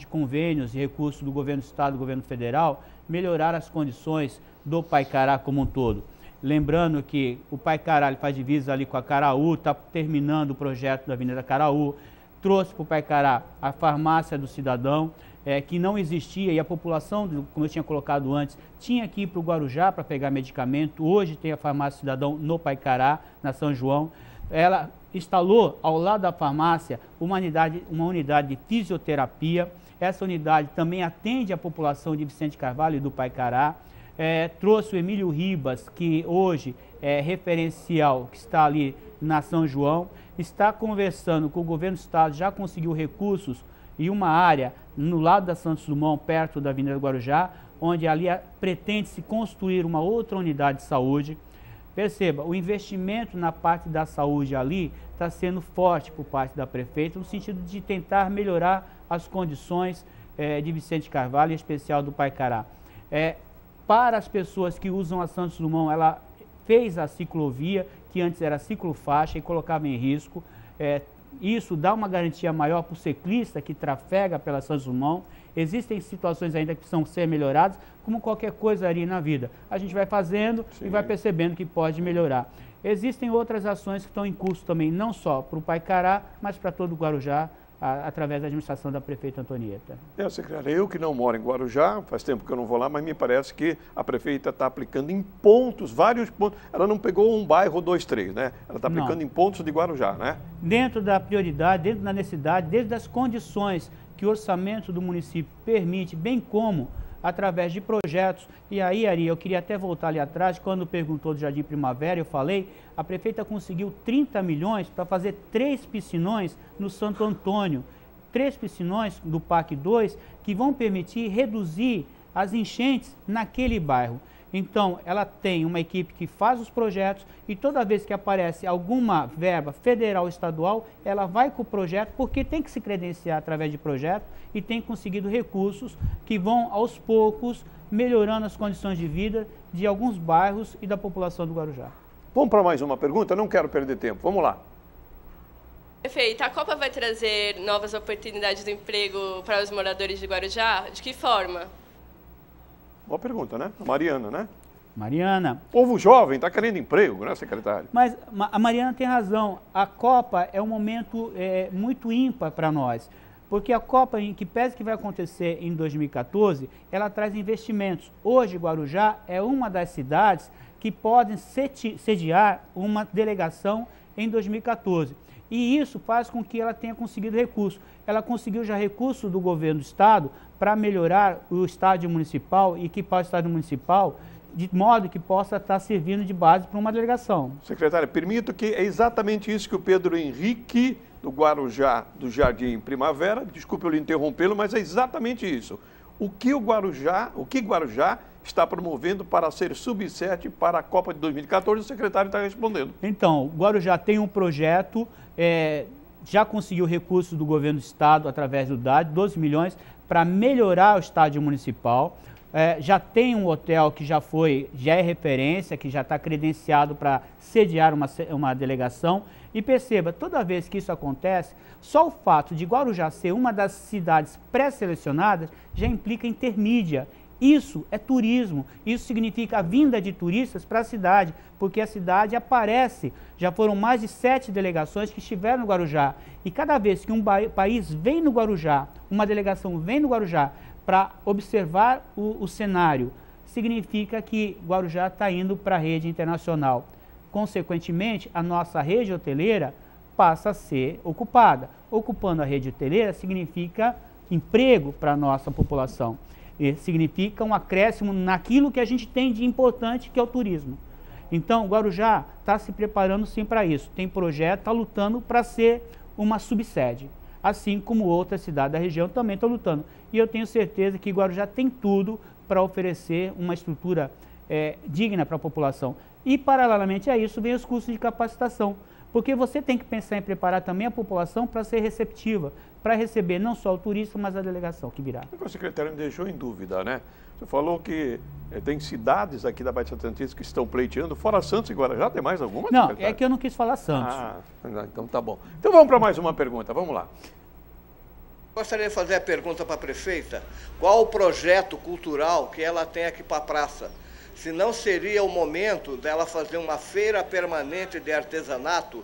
B: convênios e recursos do governo do estado, do governo federal, melhorar as condições do Paicará como um todo. Lembrando que o Paicará faz divisa ali com a Caraú, está terminando o projeto da Avenida Caraú, trouxe para o Paicará a farmácia do cidadão, que não existia, e a população, como eu tinha colocado antes, tinha que ir para o Guarujá para pegar medicamento. Hoje tem a farmácia do cidadão no Paicará, na São João. Ela instalou ao lado da farmácia uma unidade de fisioterapia. Essa unidade também atende a população de Vicente Carvalho e do Paicará. Trouxe o Emílio Ribas, que hoje é referencial, que está ali na São João. Está conversando com o governo do estado, já conseguiu recursos e uma área no lado da Santos Dumont, perto da Avenida do Guarujá, onde ali pretende-se construir uma outra unidade de saúde. Perceba, o investimento na parte da saúde ali está sendo forte por parte da prefeita, no sentido de tentar melhorar as condições de Vicente Carvalho, em especial do Paicará. Para as pessoas que usam a Santos Dumont, ela fez a ciclovia, que antes era ciclofaixa e colocava em risco. Isso dá uma garantia maior para o ciclista que trafega pela Santos Dumont. Existem situações ainda que precisam ser melhoradas, como qualquer coisa ali na vida. A gente vai fazendo e vai percebendo que pode melhorar. Existem outras ações que estão em curso também, não só para o Paicará, mas para todo o Guarujá, através da administração da prefeita Antonieta.
A: Secretária, eu que não moro em Guarujá, faz tempo que eu não vou lá, mas me parece que a prefeita está aplicando em pontos, vários pontos. Ela não pegou um bairro, 2, 3, né? Ela está aplicando em pontos de Guarujá, né? Dentro
B: da prioridade, dentro da necessidade, dentro das condições que o orçamento do município permite, bem como através de projetos. E aí, Ari, eu queria até voltar ali atrás, quando perguntou do Jardim Primavera, eu falei, a prefeita conseguiu 30 milhões para fazer 3 piscinões no Santo Antônio. 3 piscinões do PAC 2 que vão permitir reduzir as enchentes naquele bairro. Então, ela tem uma equipe que faz os projetos e toda vez que aparece alguma verba federal ou estadual, ela vai com o projeto, porque tem que se credenciar através de projeto e tem conseguido recursos que vão, aos poucos, melhorando as condições de vida de alguns bairros e da população do Guarujá.
A: Vamos para mais uma pergunta? Não quero perder tempo. Vamos lá.
I: Prefeita, a Copa vai trazer novas oportunidades de emprego para os moradores de Guarujá? De que forma?
A: Boa pergunta, né? A Mariana, né?
B: Mariana.
A: O povo jovem está querendo emprego, né, secretário?
B: Mas a Mariana tem razão. A Copa é um momento muito ímpar para nós. Porque a Copa, que pese que vai acontecer em 2014, ela traz investimentos. Hoje, Guarujá é uma das cidades que podem sediar uma delegação em 2014. E isso faz com que ela tenha conseguido recursos. Ela conseguiu já recursos do governo do estado para melhorar o estádio municipal e equipar o estádio municipal de modo que possa estar servindo de base para uma delegação.
A: Secretário, permito que é exatamente isso que o Pedro Henrique, do Guarujá, do Jardim Primavera, desculpe eu lhe interrompê-lo, mas é exatamente isso. O que Guarujá está promovendo para ser sub-7 para a Copa de 2014, o secretário está respondendo.
B: Então, o Guarujá tem um projeto, já conseguiu recursos do governo do estado através do DAD, 12 milhões, para melhorar o estádio municipal. Já tem um hotel que já é referência, que já está credenciado para sediar uma delegação. E perceba, toda vez que isso acontece, só o fato de Guarujá ser uma das cidades pré-selecionadas já implica intermídia. Isso é turismo, isso significa a vinda de turistas para a cidade, porque a cidade aparece. Já foram mais de 7 delegações que estiveram no Guarujá. E cada vez que um país vem no Guarujá, uma delegação vem no Guarujá para observar o cenário, significa que Guarujá está indo para a rede internacional. Consequentemente, a nossa rede hoteleira passa a ser ocupada. Ocupando a rede hoteleira significa emprego para a nossa população. E significa um acréscimo naquilo que a gente tem de importante, que é o turismo. Então, Guarujá está se preparando sim para isso. Tem projeto, está lutando para ser uma subsede. Assim como outras cidades da região também estão lutando. E eu tenho certeza que Guarujá tem tudo para oferecer uma estrutura digna para a população. E, paralelamente a isso, vem os cursos de capacitação. Porque você tem que pensar em preparar também a população para ser receptiva, para receber não só o turista, mas a delegação que virá.
A: O secretário me deixou em dúvida, né? Você falou que tem cidades aqui da Baixada Santista que estão pleiteando, fora Santos e Guarujá, tem mais alguma?
B: Não,
A: secretário?
B: é que eu não quis falar Santos.
A: Então tá bom. Então vamos para mais uma pergunta, vamos lá.
J: Gostaria de fazer a pergunta para a prefeita, qual o projeto cultural que ela tem aqui para a praça? Se não seria o momento dela fazer uma feira permanente de artesanato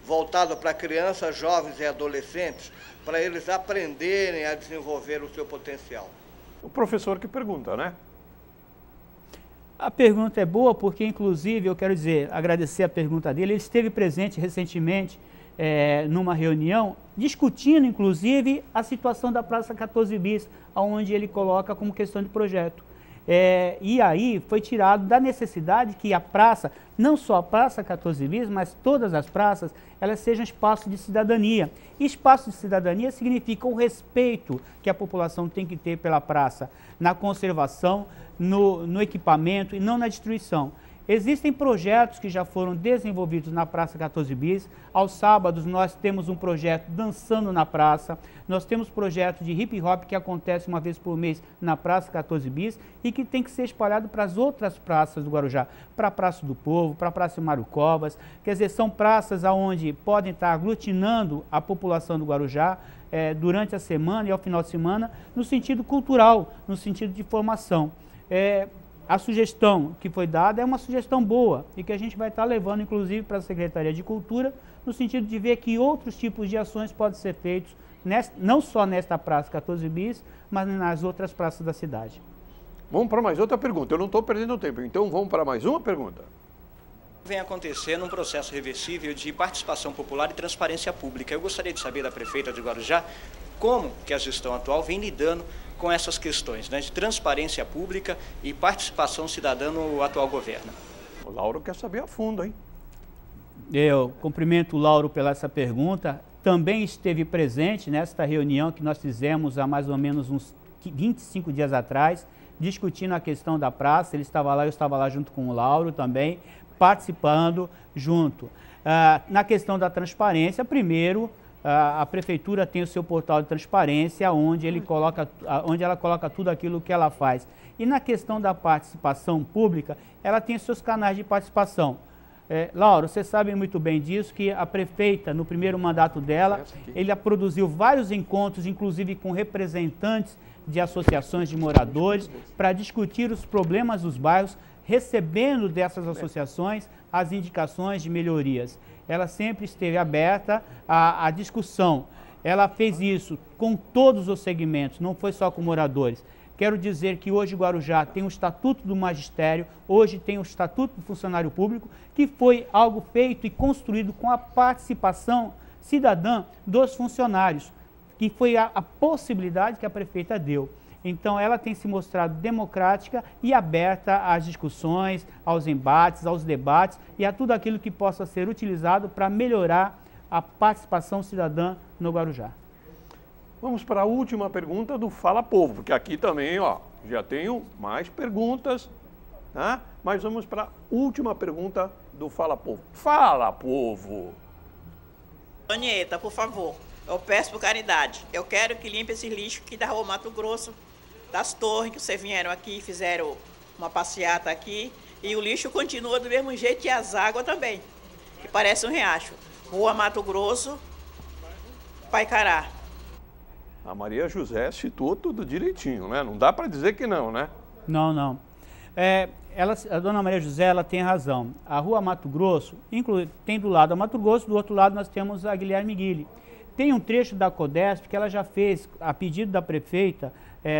J: voltada para crianças, jovens e adolescentes, para eles aprenderem a desenvolver o seu potencial?
A: O professor que pergunta, né?
B: A pergunta é boa porque, inclusive, eu quero dizer, agradecer a pergunta dele. Ele esteve presente recentemente numa reunião, discutindo, inclusive, a situação da Praça 14 Bis, onde ele coloca como questão de projeto. E aí foi tirado da necessidade que a praça, não só a Praça 14 Bis, mas todas as praças, elas sejam espaço de cidadania. E espaço de cidadania significa o respeito que a população tem que ter pela praça, na conservação, no equipamento e não na destruição. Existem projetos que já foram desenvolvidos na Praça 14 Bis. Aos sábados nós temos um projeto Dançando na Praça. Nós temos projeto de hip hop que acontece uma vez por mês na Praça 14 Bis e que tem que ser espalhado para as outras praças do Guarujá, para a Praça do Povo, para a Praça Mário Covas. Quer dizer, são praças onde podem estar aglutinando a população do Guarujá durante a semana e ao final de semana, no sentido cultural, no sentido de formação. A sugestão que foi dada é uma sugestão boa e que a gente vai estar levando, inclusive, para a Secretaria de Cultura, no sentido de ver que outros tipos de ações podem ser feitos, não só nesta Praça 14 Bis, mas nas outras praças da cidade.
A: Vamos para mais outra pergunta. Eu não estou perdendo tempo, então vamos para mais uma pergunta.
K: Vem acontecendo um processo reversível de participação popular e transparência pública. Eu gostaria de saber da prefeita de Guarujá como que a gestão atual vem lidando com essas questões, né, de transparência pública e participação cidadã no atual governo.
A: O Lauro quer saber a fundo, hein?
B: Eu cumprimento o Lauro pela essa pergunta. Também esteve presente nesta reunião que nós fizemos há mais ou menos uns 25 dias atrás, discutindo a questão da praça. Ele estava lá, eu estava lá junto com o Lauro também, participando junto. Na questão da transparência, primeiro, a prefeitura tem o seu portal de transparência, onde ela coloca tudo aquilo que ela faz. E na questão da participação pública, ela tem os seus canais de participação. Laura, você sabe muito bem disso, que a prefeita, no primeiro mandato dela, ela produziu vários encontros, inclusive com representantes de associações de moradores, para discutir os problemas dos bairros, recebendo dessas associações as indicações de melhorias. Ela sempre esteve aberta à discussão. Ela fez isso com todos os segmentos, não foi só com moradores. Quero dizer que hoje Guarujá tem o Estatuto do Magistério, hoje tem o Estatuto do Funcionário Público, que foi algo feito e construído com a participação cidadã dos funcionários, que foi a possibilidade que a prefeita deu. Então, ela tem se mostrado democrática e aberta às discussões, aos embates, aos debates e a tudo aquilo que possa ser utilizado para melhorar a participação cidadã no Guarujá.
A: Vamos para a última pergunta do Fala Povo, porque aqui também, ó, já tenho mais perguntas, tá? Mas vamos para a última pergunta do Fala Povo. Fala, povo!
L: Anieta, por favor, eu peço por caridade, eu quero que limpe esse lixo aqui da Rua Mato Grosso, das torres, que vocês vieram aqui e fizeram uma passeata aqui, e o lixo continua do mesmo jeito e as águas também, que parece um riacho. Rua Mato Grosso, Paicará.
A: A Maria José citou tudo direitinho, né? Não dá para dizer que não, né?
B: Não, não. A dona Maria José, ela tem razão. A Rua Mato Grosso, tem do lado a Mato Grosso, do outro lado nós temos a Guilherme Guille. Tem um trecho da Codesp que ela já fez, a pedido da prefeita,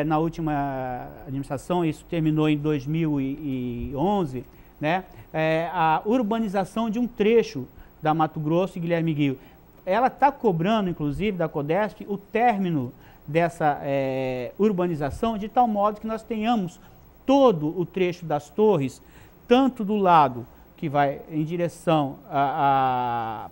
B: na última administração, isso terminou em 2011, né? A urbanização de um trecho da Mato Grosso e Guilherme Guille. Ela está cobrando, inclusive, da Codesp, o término dessa urbanização, de tal modo que nós tenhamos todo o trecho das torres, tanto do lado que vai em direção a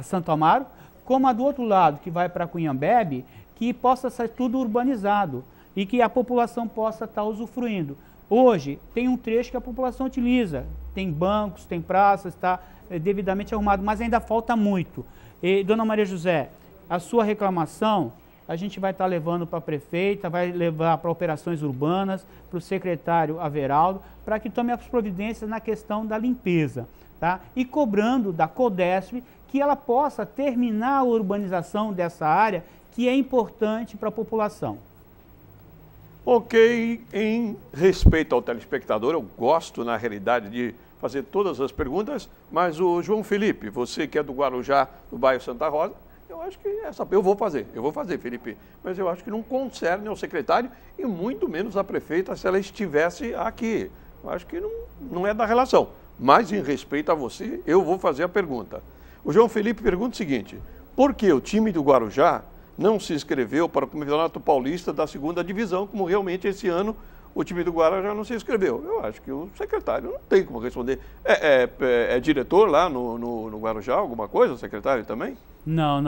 B: Santo Amaro, como a do outro lado, que vai para Cunhambebe, que possa ser tudo urbanizado e que a população possa estar usufruindo. Hoje, tem um trecho que a população utiliza, tem bancos, tem praças, está devidamente arrumado, mas ainda falta muito. E, dona Maria José, a sua reclamação, a gente vai estar levando para a prefeita, vai levar para operações urbanas, para o secretário Averaldo, para que tome as providências na questão da limpeza, tá? E cobrando da Codesp que ela possa terminar a urbanização dessa área, que é importante para a população.
A: Ok, em respeito ao telespectador, eu gosto, na realidade, de fazer todas as perguntas, mas o João Felipe, você que é do Guarujá, do bairro Santa Rosa, eu acho que eu vou fazer, Felipe, mas eu acho que não concerne ao secretário e muito menos à prefeita se ela estivesse aqui. Eu acho que não é da relação, mas em respeito a você, eu vou fazer a pergunta. O João Felipe pergunta o seguinte: por que o time do Guarujá não se inscreveu para o Campeonato Paulista da 2ª Divisão, como realmente esse ano o time do Guarujá não se inscreveu? Eu acho que o secretário não tem como responder. É diretor lá no Guarujá, alguma coisa, o secretário também?
B: Não.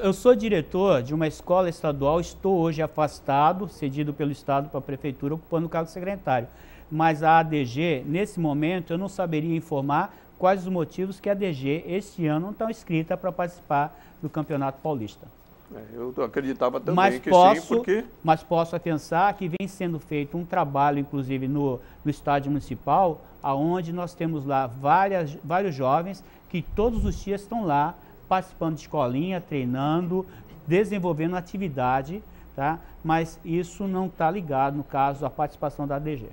B: Eu sou diretor de uma escola estadual, estou hoje afastado, cedido pelo Estado para a Prefeitura, ocupando o cargo de secretário. Mas a ADG, nesse momento, eu não saberia informar quais os motivos que a ADG, este ano, não está inscrita para participar do Campeonato Paulista.
A: Eu acreditava também sim, porque...
B: Mas posso pensar que vem sendo feito um trabalho, inclusive no estádio municipal, onde nós temos lá vários jovens que todos os dias estão lá participando de escolinha, treinando, desenvolvendo atividade, tá? Mas isso não está ligado, no caso, à participação da ADG.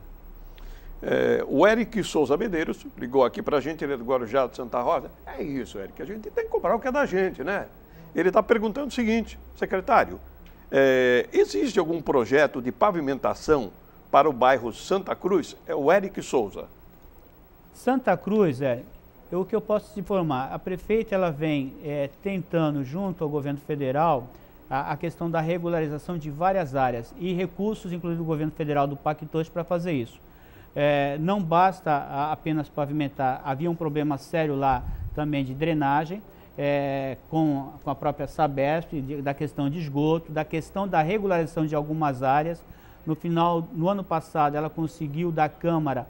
A: O Eric Souza Medeiros ligou aqui para a gente, ele é do Guarujá de Santa Rosa. É isso, Eric, a gente tem que cobrar o que é da gente, né? Ele está perguntando o seguinte: secretário, existe algum projeto de pavimentação para o bairro Santa Cruz? É o Eric Souza.
B: Santa Cruz, o que eu posso te informar, a prefeita ela vem tentando, junto ao governo federal, a questão da regularização de várias áreas e recursos, inclusive do governo federal do PAC 2, para fazer isso. Não basta apenas pavimentar, havia um problema sério lá também de drenagem, com a própria Sabesp, da questão de esgoto, da questão da regularização de algumas áreas. No ano passado, ela conseguiu da Câmara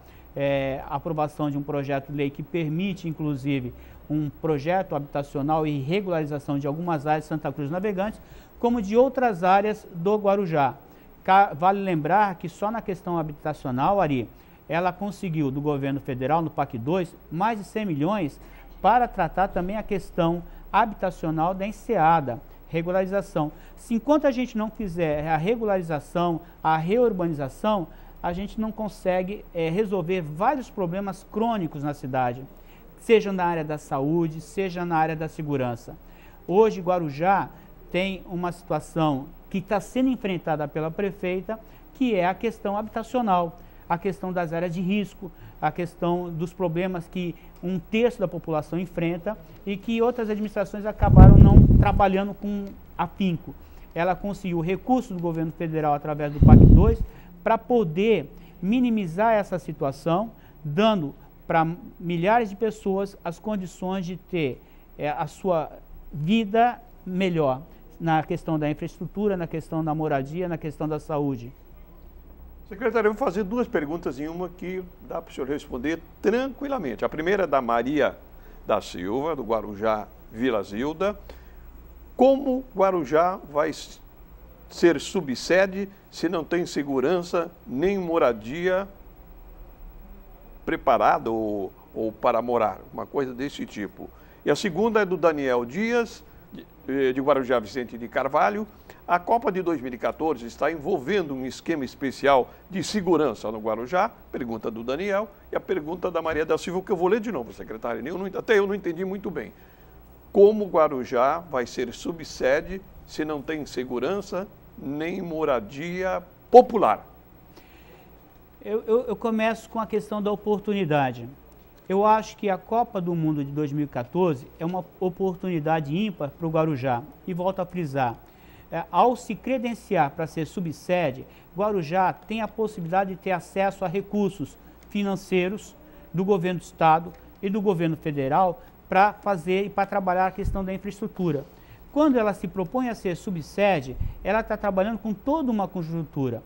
B: a aprovação de um projeto de lei que permite, inclusive, um projeto habitacional e regularização de algumas áreas de Santa Cruz Navegantes, como de outras áreas do Guarujá. Vale lembrar que só na questão habitacional, Ari, ela conseguiu do governo federal, no PAC 2, mais de 100 milhões para tratar também a questão habitacional da enseada, regularização. Enquanto a gente não fizer a regularização, a reurbanização, a gente não consegue resolver vários problemas crônicos na cidade, seja na área da saúde, seja na área da segurança. Hoje, Guarujá tem uma situação que está sendo enfrentada pela prefeita, que é a questão habitacional, a questão das áreas de risco, a questão dos problemas que um terço da população enfrenta e que outras administrações acabaram não trabalhando com afinco. Ela conseguiu recursos do governo federal através do PAC 2 para poder minimizar essa situação, dando para milhares de pessoas as condições de ter a sua vida melhor, na questão da infraestrutura, na questão da moradia, na questão da saúde.
A: Secretário, eu vou fazer duas perguntas em uma que dá para o senhor responder tranquilamente. A primeira é da Maria da Silva, do Guarujá Vila Zilda. Como Guarujá vai ser subsede se não tem segurança nem moradia preparada ou para morar? Uma coisa desse tipo. E a segunda é do Daniel Dias, de Guarujá Vicente de Carvalho. A Copa de 2014 está envolvendo um esquema especial de segurança no Guarujá, pergunta do Daniel, e a pergunta da Maria da Silva, que eu vou ler de novo, secretário, até eu não entendi muito bem. Como Guarujá vai ser subsede se não tem segurança nem moradia popular?
B: Eu começo com a questão da oportunidade. Eu acho que a Copa do Mundo de 2014 é uma oportunidade ímpar para o Guarujá. E volto a frisar, ao se credenciar para ser subsede, Guarujá tem a possibilidade de ter acesso a recursos financeiros, do governo do estado e do governo federal para fazer e para trabalhar a questão da infraestrutura. Quando ela se propõe a ser subsede, ela está trabalhando com toda uma conjuntura.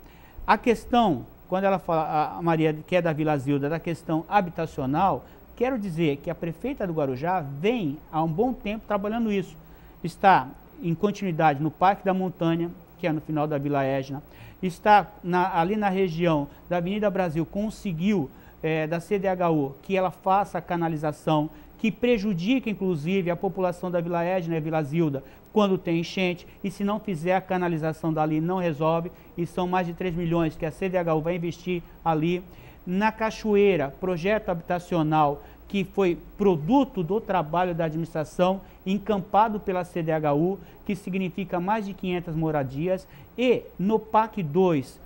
B: A questão, quando ela fala, a Maria, que é da Vila Zilda, da questão habitacional, quero dizer que a prefeita do Guarujá vem há um bom tempo trabalhando isso. Está em continuidade no Parque da Montanha, que é no final da Vila Égina, está ali na região da Avenida Brasil, conseguiu da CDHU que ela faça a canalização, que prejudica inclusive a população da Vila Égina e Vila Zilda quando tem enchente, e se não fizer a canalização dali não resolve, e são mais de 3 milhões que a CDHU vai investir ali. Na Cachoeira, projeto habitacional que foi produto do trabalho da administração, encampado pela CDHU, que significa mais de 500 moradias, e no PAC 2,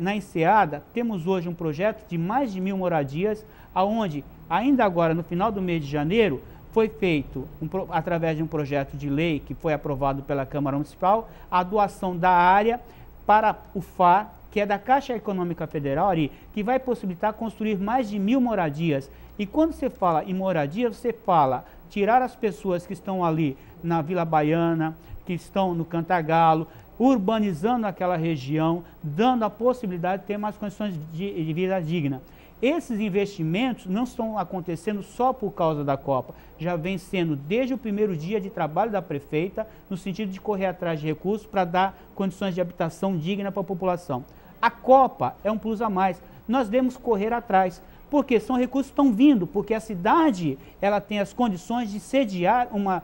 B: na Enseada, temos hoje um projeto de mais de 1.000 moradias, aonde, ainda agora no final do mês de janeiro, foi feito, através de um projeto de lei que foi aprovado pela Câmara Municipal, a doação da área para o FAR, que é da Caixa Econômica Federal, que vai possibilitar construir mais de 1.000 moradias. E quando você fala em moradia, você fala tirar as pessoas que estão ali na Vila Baiana, que estão no Cantagalo, urbanizando aquela região, dando a possibilidade de ter mais condições de vida digna. Esses investimentos não estão acontecendo só por causa da Copa, já vem sendo desde o primeiro dia de trabalho da prefeita, no sentido de correr atrás de recursos para dar condições de habitação digna para a população. A Copa é um plus a mais, nós devemos correr atrás, porque são recursos que estão vindo, porque a cidade ela tem as condições de sediar uma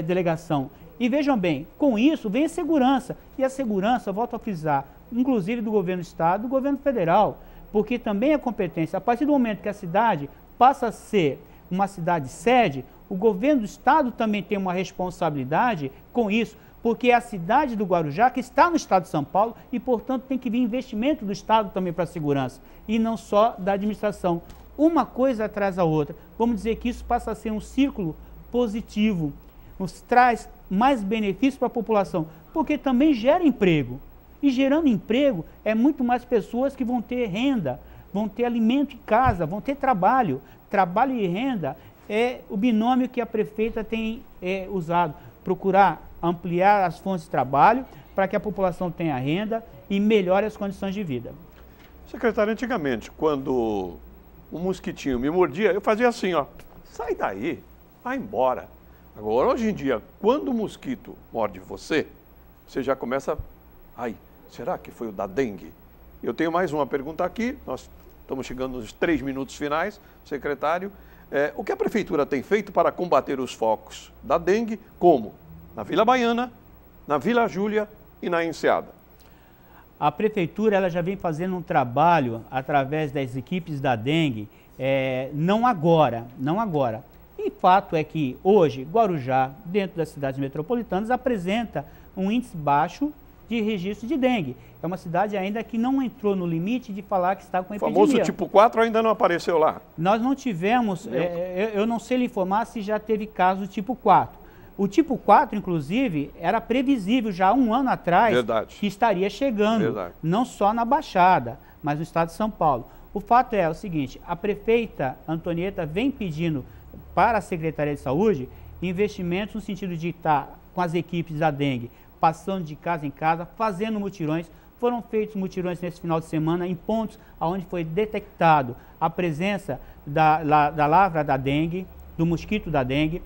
B: delegação. E vejam bem, com isso vem a segurança, e a segurança, volto a frisar, inclusive do governo do estado, do governo federal, porque também é competência. A partir do momento que a cidade passa a ser uma cidade sede, o governo do estado também tem uma responsabilidade com isso, porque é a cidade do Guarujá que está no estado de São Paulo e, portanto, tem que vir investimento do estado também para a segurança, e não só da administração. Uma coisa atrás da outra. Vamos dizer que isso passa a ser um círculo positivo, nos traz mais benefícios para a população, porque também gera emprego. E gerando emprego, é muito mais pessoas que vão ter renda, vão ter alimento em casa, vão ter trabalho. Trabalho e renda é o binômio que a prefeita tem usado. Procurar ampliar as fontes de trabalho para que a população tenha renda e melhore as condições de vida.
A: Secretário, antigamente, quando um mosquitinho me mordia, eu fazia assim, ó, sai daí, vai embora. Agora, hoje em dia, quando o mosquito morde você, você já começa, ai, será que foi o da dengue? Eu tenho mais uma pergunta aqui, nós estamos chegando nos 3 minutos finais, secretário. O que a prefeitura tem feito para combater os focos da dengue, como na Vila Baiana, na Vila Júlia e na Enseada?
B: A prefeitura ela já vem fazendo um trabalho através das equipes da dengue, não agora. E fato é que hoje, Guarujá, dentro das cidades metropolitanas, apresenta um índice baixo de registro de dengue. É uma cidade ainda que não entrou no limite de falar que está com epidemia.
A: O famoso tipo 4 ainda não apareceu lá.
B: Nós não tivemos, eu não sei lhe informar se já teve caso tipo 4. O tipo 4, inclusive, era previsível já há um ano atrás que estaria chegando, não só na Baixada, mas no estado de São Paulo. O fato é o seguinte, a prefeita Antonieta vem pedindo para a Secretaria de Saúde investimentos no sentido de estar com as equipes da dengue, passando de casa em casa, fazendo mutirões. Foram feitos mutirões nesse final de semana em pontos onde foi detectado a presença da lavra da dengue, do mosquito da dengue.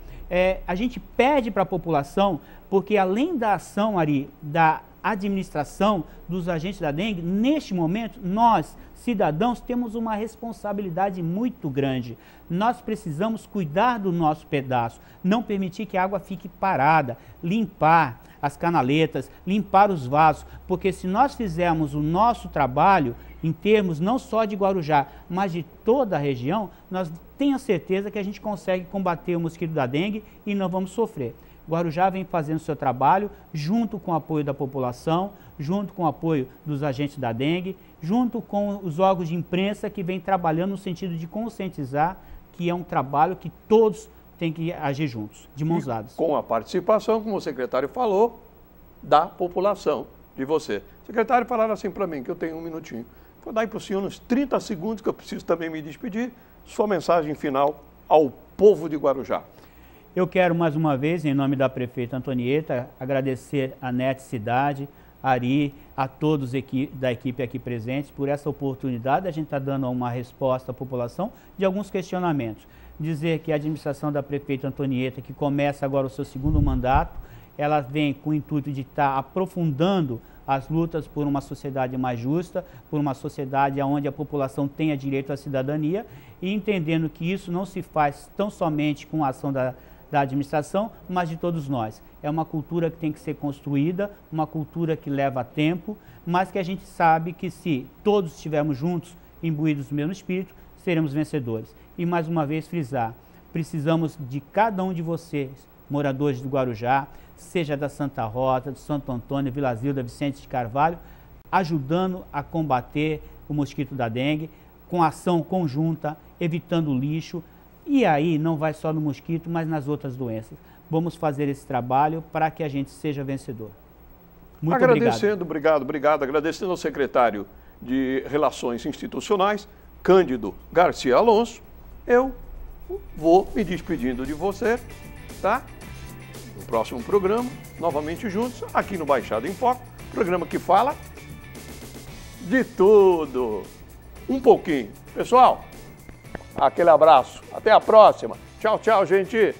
B: A gente pede para a população, porque além da ação, da administração dos agentes da dengue, neste momento, nós, cidadãos, temos uma responsabilidade muito grande. Nós precisamos cuidar do nosso pedaço, não permitir que a água fique parada, limpar as canaletas, limpar os vasos, porque se nós fizermos o nosso trabalho, em termos não só de Guarujá, mas de toda a região, nós tenhamos certeza que a gente consegue combater o mosquito da dengue e não vamos sofrer. Guarujá vem fazendo o seu trabalho junto com o apoio da população, junto com o apoio dos agentes da dengue, junto com os órgãos de imprensa que vem trabalhando no sentido de conscientizar que é um trabalho que todos têm que agir juntos, de mãos dadas.
A: Com a participação, como o secretário falou, da população, de você. Secretário, falaram assim para mim, que eu tenho um minutinho. Vou dar para o senhor uns 30 segundos, que eu preciso também me despedir. sua mensagem final ao povo de Guarujá.
B: Eu quero mais uma vez, em nome da prefeita Antonieta, agradecer a NET Cidade, a Ari, a todos da equipe aqui presentes por essa oportunidade. A gente está dando uma resposta à população de alguns questionamentos. Dizer que a administração da prefeita Antonieta, que começa agora o seu segundo mandato, ela vem com o intuito de estar aprofundando as lutas por uma sociedade mais justa, por uma sociedade onde a população tenha direito à cidadania e entendendo que isso não se faz tão somente com a ação da administração, mas de todos nós. É uma cultura que tem que ser construída, uma cultura que leva tempo, mas que a gente sabe que se todos estivermos juntos, imbuídos do mesmo espírito, seremos vencedores. E mais uma vez frisar, precisamos de cada um de vocês, moradores do Guarujá, seja da Santa Rosa, de Santo Antônio, Vila Zilda, Vicente de Carvalho, ajudando a combater o mosquito da dengue, com ação conjunta, evitando o lixo, e aí não vai só no mosquito, mas nas outras doenças. Vamos fazer esse trabalho para que a gente seja vencedor. Muito
A: agradecendo, obrigado. Agradecendo ao secretário de Relações Institucionais, Cândido Garcia Alonso. Eu vou me despedindo de você, tá? No próximo programa, novamente juntos, aqui no Baixada em Foco, programa que fala de tudo, um pouquinho. Pessoal, aquele abraço, até a próxima. Tchau, tchau, gente.